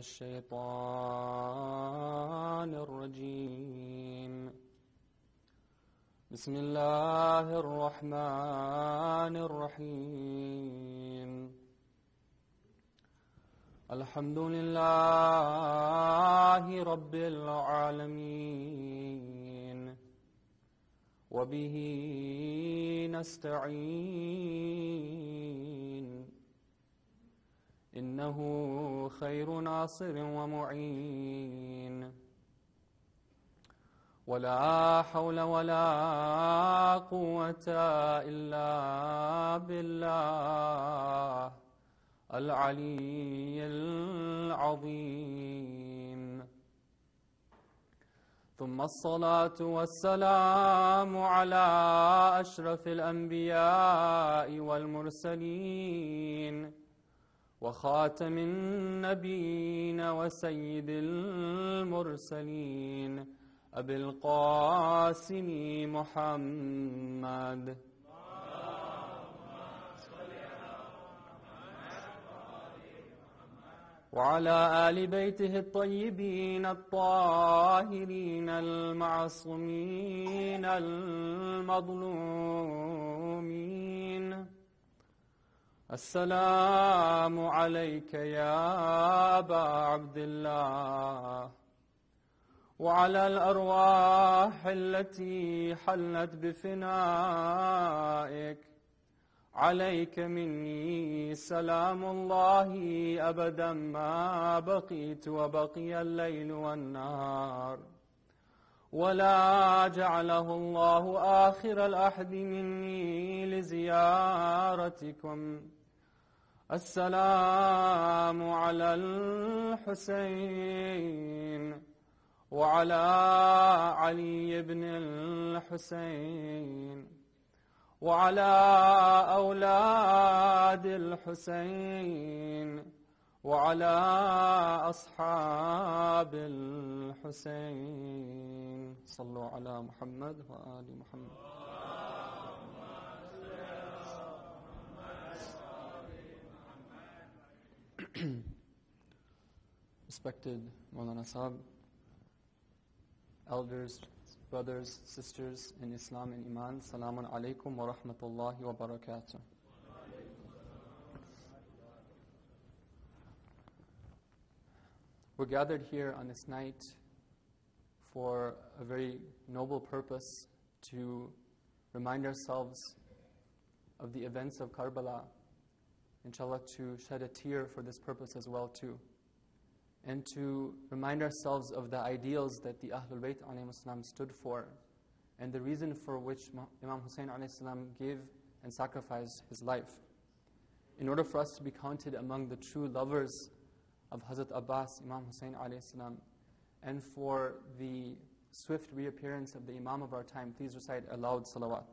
الشيطان الرجيم بسم الله الرحمن الرحيم الحمد لله رب العالمين وبه نستعين إنه خير ناصر ومعين ولا حول ولا قوة إلا بالله العلي العظيم ثم الصلاة والسلام على أشرف الأنبياء والمرسلين وخاتم النبيين وسيد المرسلين أبي القاسم محمد وعلى آل بيته الطيبين الطاهرين المعصومين المظلومين السلام عليك يا أبا عبد الله وعلى الأرواح التي حلت بفنائك عليك مني سلام الله أبدا ما بقيت وبقي الليل والنهار ولا جعله الله آخر الأحد مني لزيارتكم السلام على الحسين وعلى علي بن الحسين وعلى أولاد الحسين وعلى أصحاب الحسين صلوا على محمد وآل محمد. Respected Maulana Sahib, elders, brothers, sisters in Islam and Iman, Salamun Alaikum wa Rahmatullahi wa Barakatuh. We're gathered here on this night for a very noble purpose, to remind ourselves of the events of Karbala, inshallah to shed a tear for this purpose as well too, and to remind ourselves of the ideals that the Ahlul Bayt ﷺ stood for, and the reason for which Imam Hussein ﷺ gave and sacrificed his life, in order for us to be counted among the true lovers of Hazrat Abbas, Imam Hussein ﷺ, and for the swift reappearance of the Imam of our time. Please recite a loud salawat.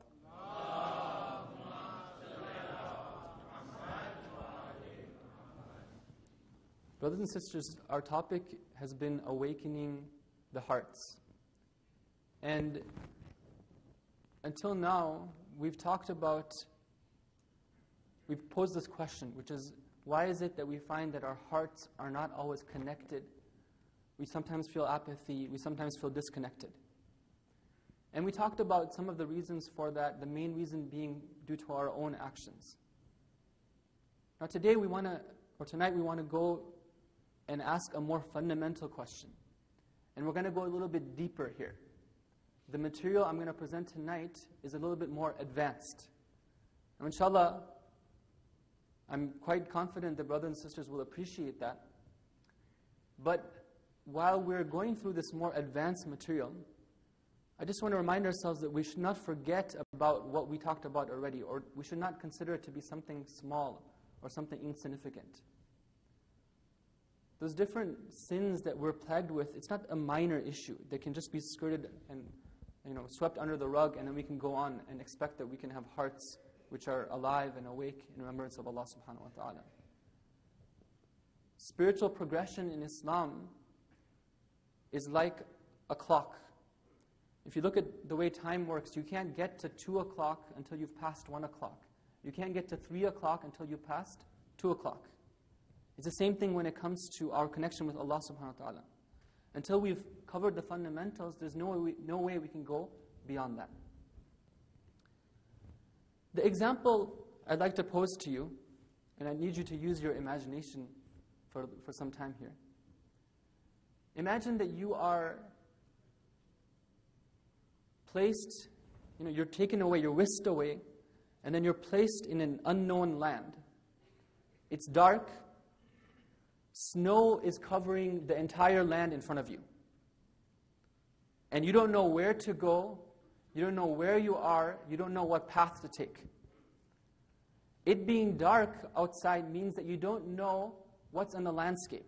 Brothers and sisters, our topic has been awakening the hearts. And until now, we've posed this question, which is, why is it that we find that our hearts are not always connected? We sometimes feel apathy, we sometimes feel disconnected. And we talked about some of the reasons for that, the main reason being due to our own actions. Now tonight we want to go and ask a more fundamental question. And we're going to go a little bit deeper here. The material I'm going to present tonight is a little bit more advanced. And inshallah, I'm quite confident that brothers and sisters will appreciate that. But while we're going through this more advanced material, I just want to remind ourselves that we should not forget about what we talked about already, or we should not consider it to be something small or something insignificant. Those different sins that we're plagued with, it's not a minor issue. They can just be skirted and swept under the rug, and then we can go on and expect that we can have hearts which are alive and awake in remembrance of Allah subhanahu wa ta'ala. Spiritual progression in Islam is like a clock. If you look at the way time works, you can't get to 2 o'clock until you've passed 1 o'clock. You can't get to 3 o'clock until you've passed 2 o'clock. It's the same thing when it comes to our connection with Allah subhanahu wa ta'ala. Until we've covered the fundamentals, there's no way we can go beyond that. The example I'd like to pose to you, and I need you to use your imagination for some time here. Imagine that you are placed, you're taken away, you're whisked away, and then you're placed in an unknown land. It's dark. Snow is covering the entire land in front of you. And you don't know where to go. You don't know where you are. You don't know what path to take. It being dark outside means that you don't know what's on the landscape.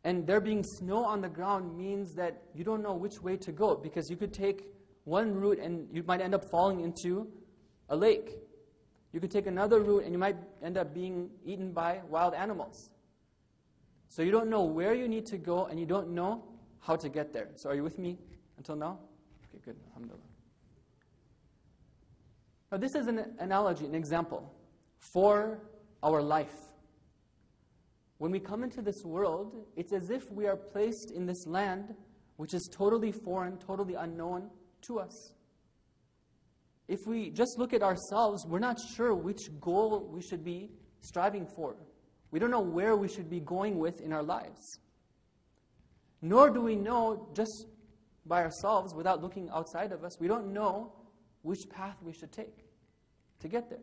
And there being snow on the ground means that you don't know which way to go, because you could take one route and you might end up falling into a lake. You could take another route and you might end up being eaten by wild animals. So you don't know where you need to go and you don't know how to get there. So are you with me until now? Okay, good. Alhamdulillah. Now this is an analogy, an example for our life. When we come into this world, it's as if we are placed in this land which is totally foreign, totally unknown to us. If we just look at ourselves, we're not sure which goal we should be striving for. We don't know where we should be going with in our lives. Nor do we know just by ourselves, without looking outside of us, we don't know which path we should take to get there.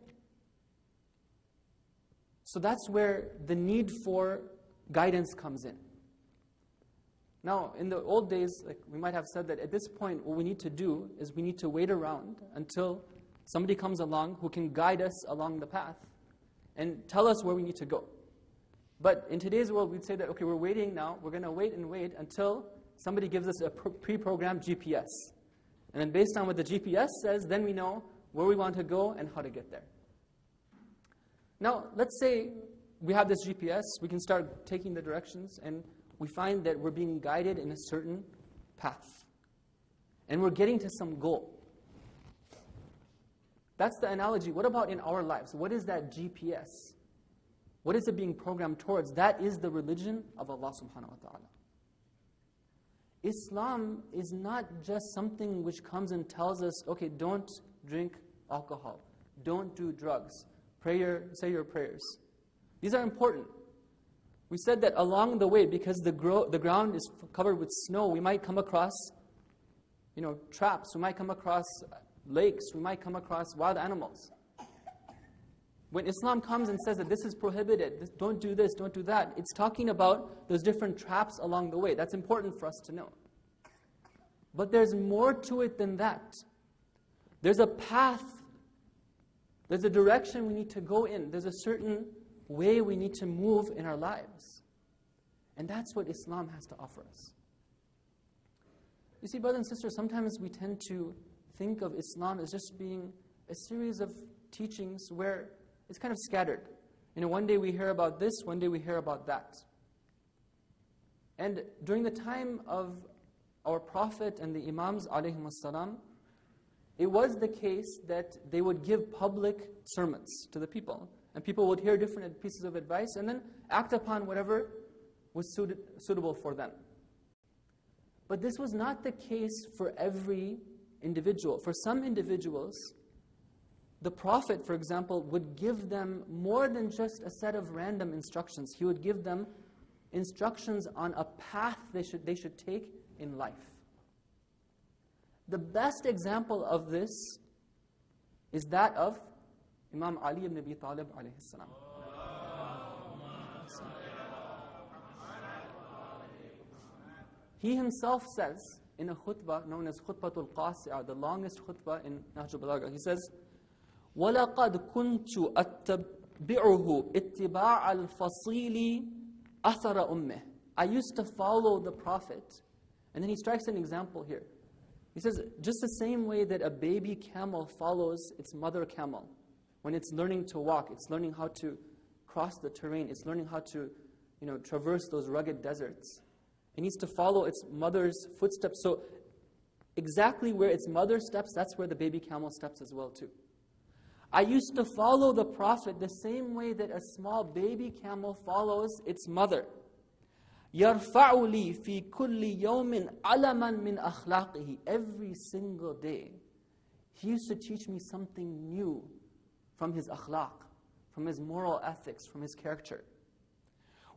So that's where the need for guidance comes in. Now, in the old days, we might have said that at this point, what we need to do is we need to wait around until somebody comes along who can guide us along the path and tell us where we need to go. But in today's world, we'd say that, okay, we're waiting now. We're going to wait and wait until somebody gives us a pre-programmed GPS. And then based on what the GPS says, then we know where we want to go and how to get there. Now, let's say we have this GPS. We can start taking the directions, and we find that we're being guided in a certain path. And we're getting to some goal. That's the analogy. What about in our lives? What is that GPS? What is it being programmed towards? That is the religion of Allah subhanahu wa ta'ala. Islam is not just something which comes and tells us, okay, don't drink alcohol, don't do drugs, say your prayers. These are important. We said that along the way, because the ground is covered with snow, we might come across, traps. We might come across lakes. We might come across wild animals. When Islam comes and says that this is prohibited, don't do this, don't do that, it's talking about those different traps along the way. That's important for us to know. But there's more to it than that. There's a path. There's a direction we need to go in. There's a certain way we need to move in our lives. And that's what Islam has to offer us. You see, brothers and sisters, sometimes we tend to think of Islam as just being a series of teachings where it's kind of scattered. One day we hear about this, one day we hear about that. And during the time of our Prophet and the Imams, alayhimussalam, it was the case that they would give public sermons to the people. And people would hear different pieces of advice and then act upon whatever was suitable for them. But this was not the case for every individual. For some individuals, the Prophet, for example, would give them more than just a set of random instructions. He would give them instructions on a path they should take in life. The best example of this is that of Imam Ali ibn Abi Talib alayhi salam. He himself says in a khutbah known as Khutbatul Qasi'ah, the longest khutbah in Nahj al-Balagha, he says, وَلَقَدْ كُنْتُ أَتَّبِعُهُ اتِّبَاعَ الْفَصِيلِ أَثَرَ أُمِّهِ. I used to follow the Prophet. And then he strikes an example here. He says, just the same way that a baby camel follows its mother camel. When it's learning to walk, it's learning how to cross the terrain, it's learning how to traverse those rugged deserts. It needs to follow its mother's footsteps. So exactly where its mother steps, that's where the baby camel steps as well too. I used to follow the Prophet the same way that a small baby camel follows its mother. يَرْفَعُ لِي فِي كُلِّ يَوْمٍ عَلَمًا مِنْ أَخْلَاقِهِ. Every single day, he used to teach me something new from his akhlaq, from his moral ethics, from his character.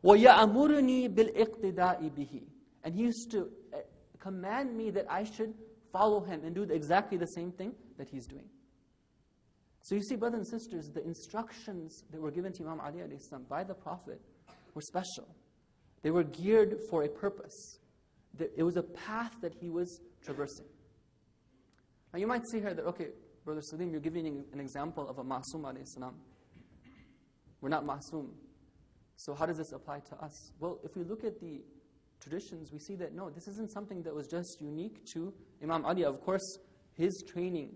وَيَأْمُرُنِي بِالْإِقْتِدَاءِ بِهِ. And he used to command me that I should follow him and do exactly the same thing that he's doing. So you see, brothers and sisters, the instructions that were given to Imam Ali alayhi salam by the Prophet were special. They were geared for a purpose. It was a path that he was traversing. Now you might say here that, okay, Brother Salim, you're giving an example of a ma'asum alayhi salam. We're not ma'asum. So how does this apply to us? Well, if we look at the traditions, we see that no, this isn't something that was just unique to Imam Ali. Of course, his training,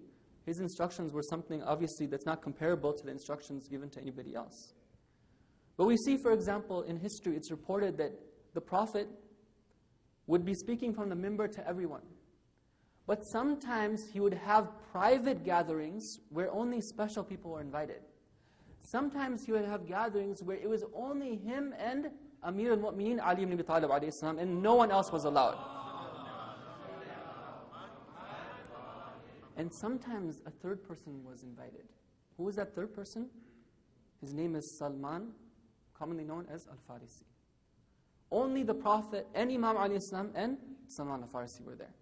his instructions were something, obviously, that's not comparable to the instructions given to anybody else. But we see, for example, in history, it's reported that the Prophet would be speaking from the minbar to everyone. But sometimes he would have private gatherings where only special people were invited. Sometimes he would have gatherings where it was only him and Amir al-Mu'mineen Ali ibn Abi Talib alayhi salam, and no one else was allowed. And sometimes a third person was invited. Who was that third person? His name is Salman, commonly known as Al-Farisi. Only the Prophet and Imam alayhi salam and Salman al-Farisi were there.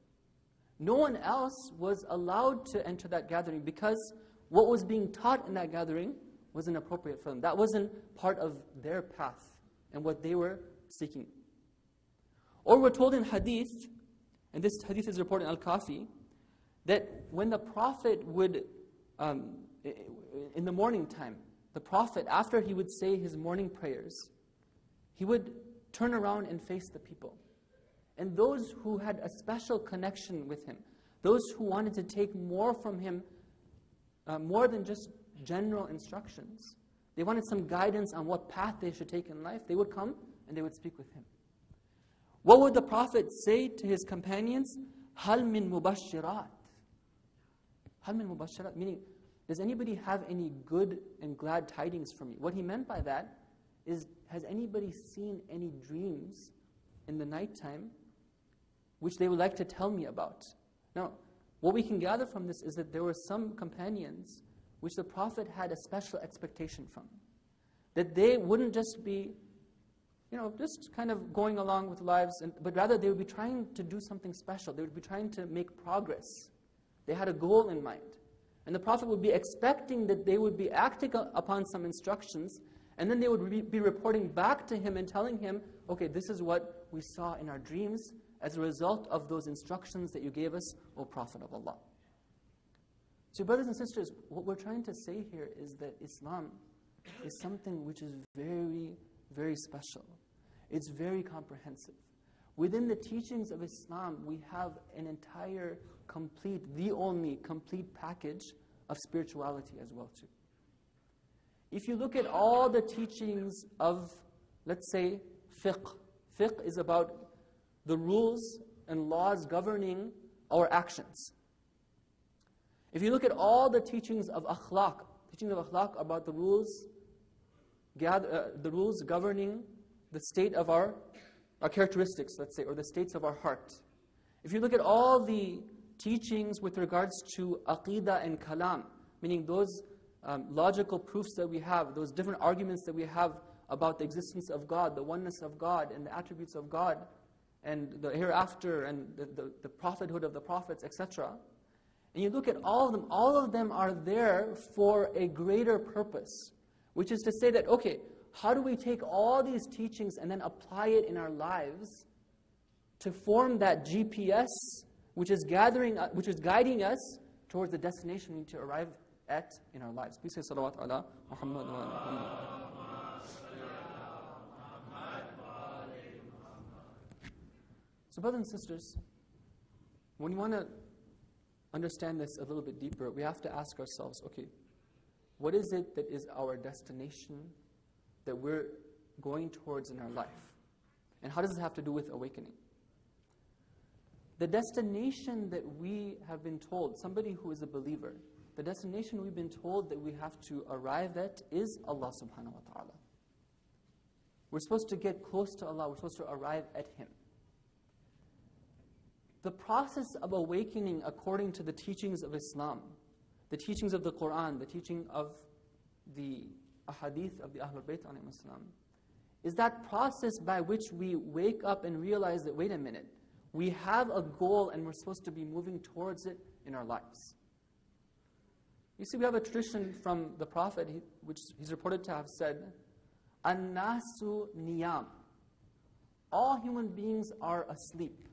No one else was allowed to enter that gathering because what was being taught in that gathering wasn't appropriate for them. That wasn't part of their path and what they were seeking. Or we're told in hadith, and this hadith is reported in Al-Kafi, that when the Prophet would, in the morning time, the Prophet, after he would say his morning prayers, he would turn around and face the people. And those who had a special connection with him, those who wanted to take more from him, more than just general instructions, they wanted some guidance on what path they should take in life, they would come and they would speak with him. What would the Prophet say to his companions? هَلْ مِن مُبَشِّرَاتٍ. هَلْ مِن مُبَشِّرَاتٍ, meaning, does anybody have any good and glad tidings for me? What he meant by that is, has anybody seen any dreams in the nighttime which they would like to tell me about? Now, what we can gather from this is that there were some companions which the Prophet had a special expectation from. That they wouldn't just be, just kind of going along with lives, but rather they would be trying to do something special. They would be trying to make progress. They had a goal in mind. And the Prophet would be expecting that they would be acting upon some instructions, and then they would be reporting back to him and telling him, okay, this is what we saw in our dreams as a result of those instructions that you gave us, O Prophet of Allah. So brothers and sisters, what we're trying to say here is that Islam is something which is very, very special. It's very comprehensive. Within the teachings of Islam, we have an entire the only complete package of spirituality as well too. If you look at all the teachings of, let's say, fiqh. Fiqh is about the rules and laws governing our actions. If you look at all the teachings of akhlaq about the rules governing the state of our characteristics, let's say, or the states of our heart. If you look at all the teachings with regards to aqidah and kalam, meaning those logical proofs that we have, those different arguments that we have about the existence of God, the oneness of God, and the attributes of God, and the hereafter, and the prophethood of the prophets, etc. And you look at all of them are there for a greater purpose, which is to say that, okay, how do we take all these teachings and then apply it in our lives to form that GPS which is guiding us towards the destination we need to arrive at in our lives. Please say salawat ala Muhammad wa ala Muhammad. So brothers and sisters, when you want to understand this a little bit deeper, we have to ask ourselves, okay, what is it that is our destination that we're going towards in our life? And how does this have to do with awakening? The destination that we have been told, somebody who is a believer, the destination we've been told that we have to arrive at is Allah subhanahu wa ta'ala. We're supposed to get close to Allah. We're supposed to arrive at Him. The process of awakening according to the teachings of Islam, the teachings of the Quran, the teaching of the ahadith of the Ahlul Bayt alayhim as-salam, is that process by which we wake up and realize that, wait a minute, we have a goal and we're supposed to be moving towards it in our lives. You see, we have a tradition from the Prophet, which he's reported to have said, An-nasu niyam. All human beings are asleep.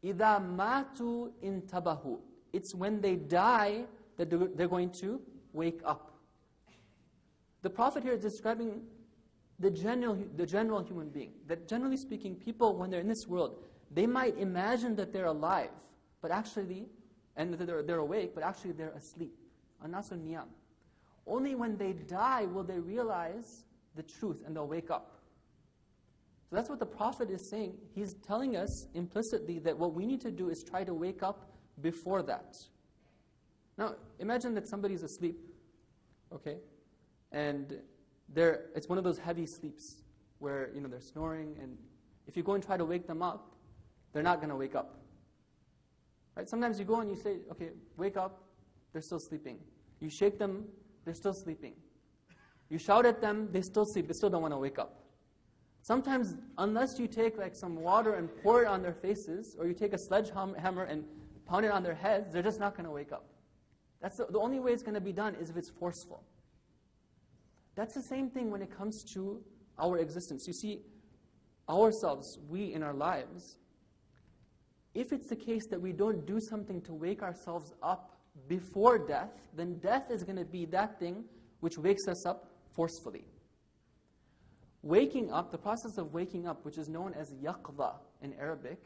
Idha matu intabahu. It's when they die that they're going to wake up. The Prophet here is describing the general human being. That generally speaking, people, when they're in this world, they might imagine that they're alive, but actually, and that they're awake, but actually they're asleep. An-nasu niyam. Only when they die will they realize the truth and they'll wake up. So that's what the Prophet is saying. He's telling us implicitly that what we need to do is try to wake up before that. Now, imagine that somebody's asleep, okay, and it's one of those heavy sleeps where they're snoring, and if you go and try to wake them up, they're not going to wake up. Right? Sometimes you go and you say, okay, wake up, they're still sleeping. You shake them, they're still sleeping. You shout at them, they still sleep, they still don't want to wake up. Sometimes, unless you take like some water and pour it on their faces, or you take a sledgehammer and pound it on their heads, they're just not going to wake up. That's the only way it's going to be done is if it's forceful. That's the same thing when it comes to our existence. You see, ourselves, we in our lives, if it's the case that we don't do something to wake ourselves up before death, then death is going to be that thing which wakes us up forcefully. Waking up, the process of waking up, which is known as yaqza in Arabic,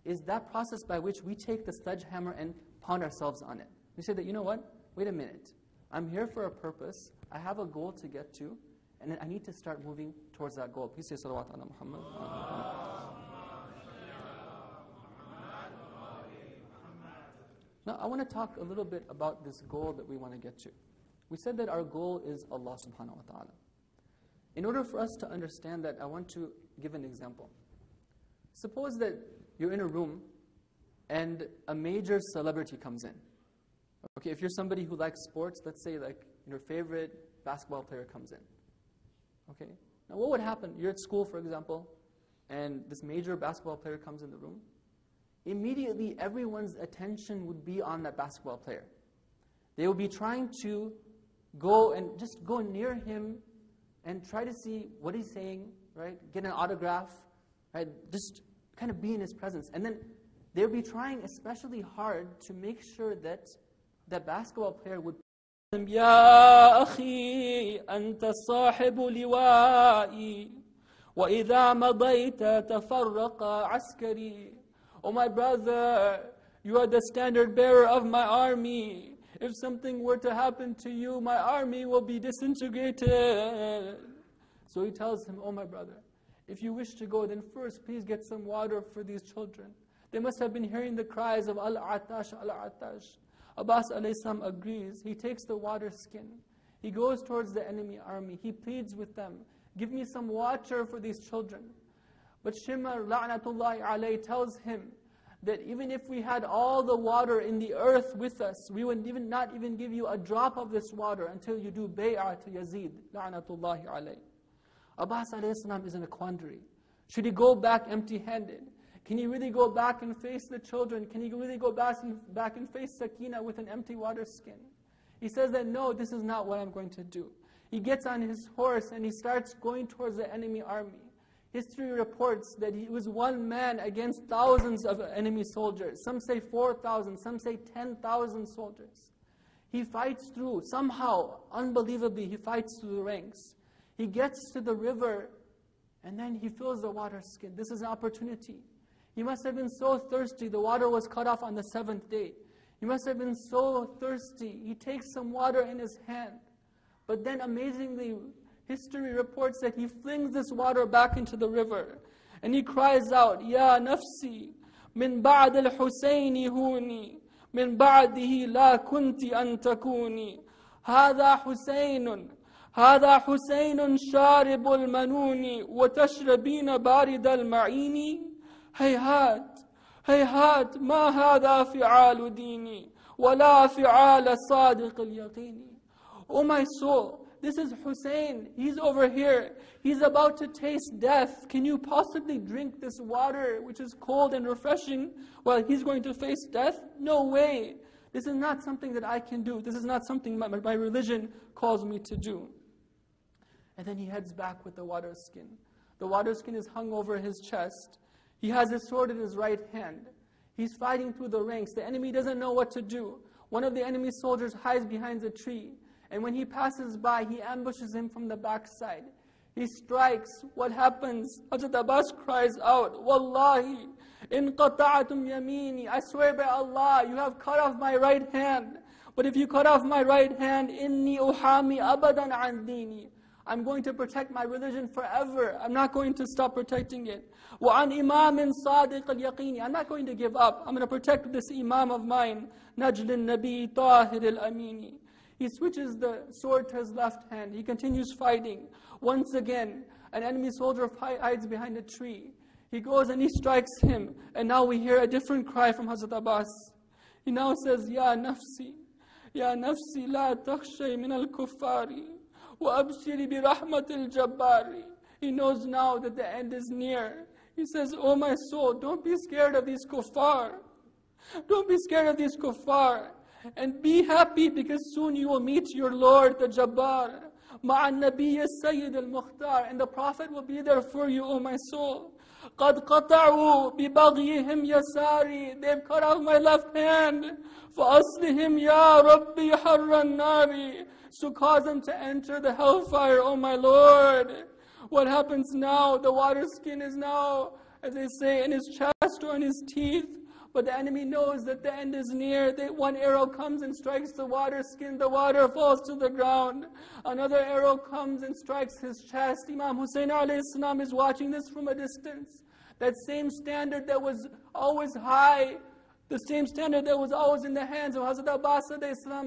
is that process by which we take the sledgehammer and pound ourselves on it. We say that, you know what? Wait a minute. I'm here for a purpose. I have a goal to get to, and I need to start moving towards that goal. Please say salawat ala Muhammad. Now, I want to talk a little bit about this goal that we want to get to. We said that our goal is Allah subhanahu wa ta'ala. In order for us to understand that, I want to give an example. Suppose that you're in a room and a major celebrity comes in. Okay, if you're somebody who likes sports, let's say like your favorite basketball player comes in. Okay, now what would happen? You're at school, for example, and this major basketball player comes in the room. Immediately, everyone's attention would be on that basketball player. They will be trying to go near him and try to see what he's saying, right? Get an autograph, right? Just kind of be in his presence. And then they'll be trying especially hard to make sure that that basketball player would يا أخي أنت صاحب لوائي وإذا مضيت تفرق عسكري. Oh my brother, you are the standard bearer of my army. If something were to happen to you, my army will be disintegrated. So he tells him, oh my brother, if you wish to go, then first please get some water for these children. They must have been hearing the cries of Al-Atash, Al-Atash. Abbas alayhi salam agrees. He takes the water skin. He goes towards the enemy army. He pleads with them, give me some water for these children. But Shimar, la'natullahi alayhi, tells him that even if we had all the water in the earth with us, we would not even give you a drop of this water until you do bay'ah to Yazid, la'natullahi alayhi. Abbas alayhi salam is in a quandary. Should he go back empty-handed? Can he really go back and face the children? Can he really go back and face Sakina with an empty water skin? He says that, no, this is not what I'm going to do. He gets on his horse and he starts going towards the enemy army. History reports that he was one man against thousands of enemy soldiers. Some say 4,000, some say 10,000 soldiers. He fights through, somehow, unbelievably, he fights through the ranks. He gets to the river, and then he fills the water skin. This is an opportunity. He must have been so thirsty. The water was cut off on the 7th day. He must have been so thirsty. He takes some water in his hand. But then, amazingly, history reports that he flings this water back into the river. And he cries out, Ya nafsi, min ba'd al-Husayni huni. من بعده لا كنت أن تكوني هذا حسين شارب المنون وتشربين بارد المعين هيهات ما هذا فعال ديني ولا فعال صادق اليقين. Oh my soul, this is Hussein. He's over here. He's about to taste death. Can you possibly drink this water, which is cold and refreshing, while he's going to face death? No way. This is not something that I can do. This is not something my religion calls me to do. And then he heads back with the water skin. The water skin is hung over his chest. He has his sword in his right hand. He's fighting through the ranks. The enemy doesn't know what to do. One of the enemy soldiers hides behind a tree. And when he passes by, he ambushes him from the backside. He strikes. What happens? Hazrat Abbas cries out, Wallahi, in qata'atum yamini. I swear by Allah, you have cut off my right hand. But if you cut off my right hand, inni uhami abadan an dini. I'm going to protect my religion forever. I'm not going to stop protecting it. وَعَنْ إِمَامٍ صَادِقَ الْيَقِينِ. I'm not going to give up. I'm going to protect this imam of mine. نَجْلِ النَّبِي طَاهِرِ الْأَمِينِ. He switches the sword to his left hand. He continues fighting. Once again, an enemy soldier hides behind a tree. He goes and he strikes him. And now we hear a different cry from Hazrat Abbas. He now says, Ya nafsi la takhshay min al-kuffari. وَأَبْشِرِ بِرَحْمَةِ الْجَبَّارِ. He knows now that the end is near. He says, oh my soul, don't be scared of these kuffar. Don't be scared of these kuffar. And be happy because soon you will meet your Lord, the Jabbar. مَعَ النَّبِيِّ السَّيِّدِ الْمُخْتَارِ. And the Prophet will be there for you, oh my soul. قَدْ قَطَعُوا بِبَغْيِهِمْ يَسَارِ. They've cut off my left hand. فَأَصْلِهِمْ يَا رَبِّي حَرَّ النَّارِ. So cause them to enter the hellfire, oh my Lord. What happens now? The water skin is now, as they say, in his chest or in his teeth. But the enemy knows that the end is near. One arrow comes and strikes the water skin. The water falls to the ground. Another arrow comes and strikes his chest. Imam Hussein alayhi salam is watching this from a distance. That same standard that was always high, the same standard that was always in the hands of Hazrat Abbas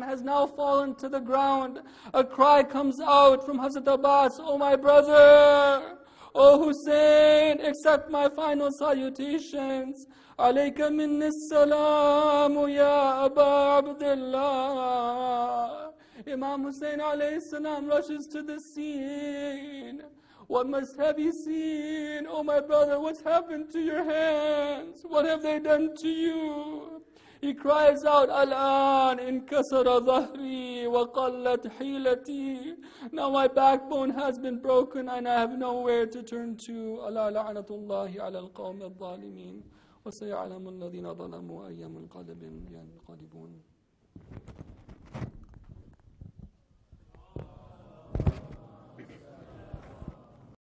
has now fallen to the ground. A cry comes out from Hazrat Abbas, oh my brother, oh Hussein, accept my final salutations. Alayka minni salamu ya Aba Abdullah. Imam Hussein alayhi salam rushes to the scene. What must have you seen? Oh my brother, what's happened to your hands? What have they done to you? He cries out, Al-an inkasara dhahri wa qallat hilati. Now my backbone has been broken and I have nowhere to turn to. Ala la'natullahi ala al-qawmi al-zalimin. Wa saya'alamu alladhina zalamu ayyamul qalbin yanqalibun.